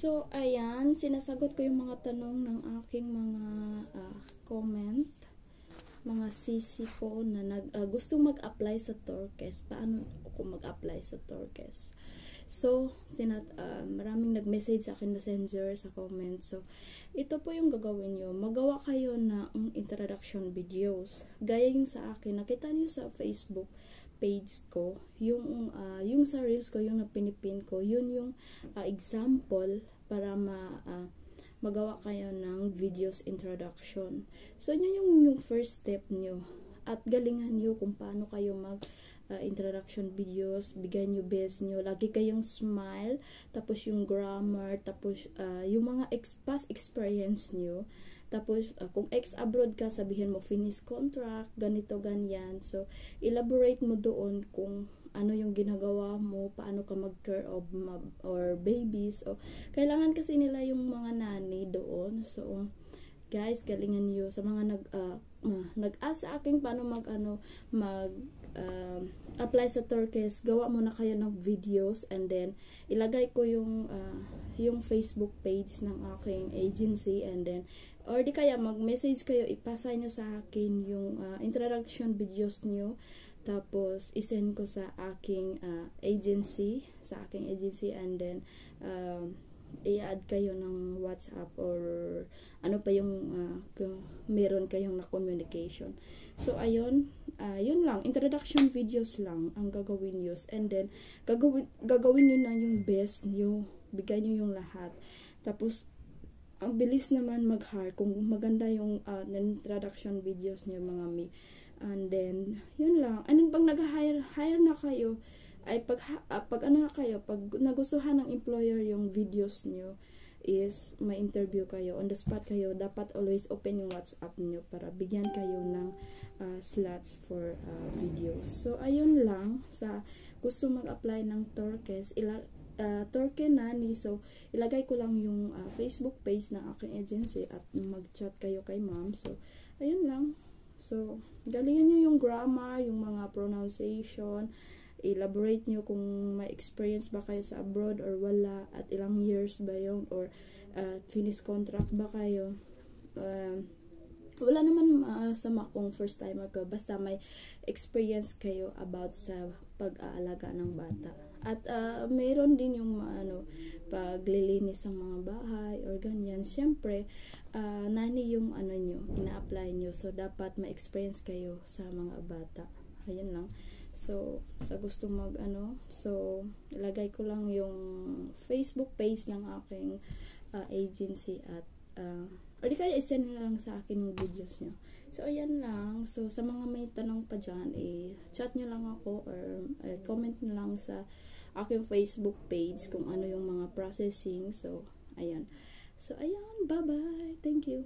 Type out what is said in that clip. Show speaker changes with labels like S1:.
S1: So, ayan, sinasagot ko yung mga tanong ng aking mga comment, mga sisi ko na gustong mag-apply sa Turquess. Paano ako mag-apply sa Turquess? So, maraming nag-message sa akin messenger, sa comment. So, ito po yung gagawin nyo. Magawa kayo ng introduction videos. Gaya yung sa akin. Nakita nyo sa Facebook page ko, yung sa reels ko, yung napinipin ko, yun yung example para magawa kayo ng videos introduction. So, yun yung first step nyo. At galingan nyo kung paano kayo introduction videos, bigay nyo best nyo, lagi kayong smile, tapos yung grammar, tapos yung mga past experience nyo, tapos kung ex-abroad ka, sabihin mo finish contract, ganito, ganyan. So, elaborate mo doon kung ano yung ginagawa mo, paano ka mag-care of or babies. O, kailangan kasi nila yung mga nanny doon. So, guys, galingan niyo sa mga nag-ask sa akin paano apply sa Turquess. Gawa muna kayo ng videos, and then ilagay ko yung Facebook page ng aking agency, and then or di kaya mag-message kayo, ipasa nyo sa akin yung introduction videos nyo, tapos isend ko sa aking agency, and then i-add kayo ng WhatsApp or ano pa yung meron kayong na communication. So, ayun, yun lang, introduction videos lang ang gagawin nyo, and then gagawin nyo na yung best nyo, bigay nyo yung lahat. Tapos ang bilis naman mag-hire kung maganda yung introduction videos nyo, mga mi. And then yun lang. And then pag nag-hire na kayo, ay pag nagustuhan ng employer yung videos nyo, is may interview kayo, on the spot kayo, dapat always open yung WhatsApp nyo para bigyan kayo ng slots for videos. So, ayun lang, sa gusto mag-apply ng Turquess, Turquess Nanny. So, ilagay ko lang yung Facebook page ng aking agency at mag-chat kayo kay ma'am. So, ayun lang. So, galingan nyo yung grammar, yung mga pronunciation, elaborate nyo kung may experience ba kayo sa abroad or wala, at ilang years ba yun, or finish contract ba kayo. Wala naman sama kung first timer ka, basta may experience kayo about sa pag-aalaga ng bata. At mayroon din yung paglilinis ng mga bahay or ganyan. Siyempre, nanny yung nyo, ina-apply nyo. So, dapat may experience kayo sa mga bata. Ayan lang. So, sa gusto so, ilagay ko lang yung Facebook page ng aking agency, at or di kaya isend nyo lang sa akin yung videos nyo. So, ayan lang. So, sa mga may tanong pa dyan, chat nyo lang ako or comment nyo lang sa aking Facebook page kung ano yung mga processing. So, ayan. So, ayan. Bye-bye. Thank you.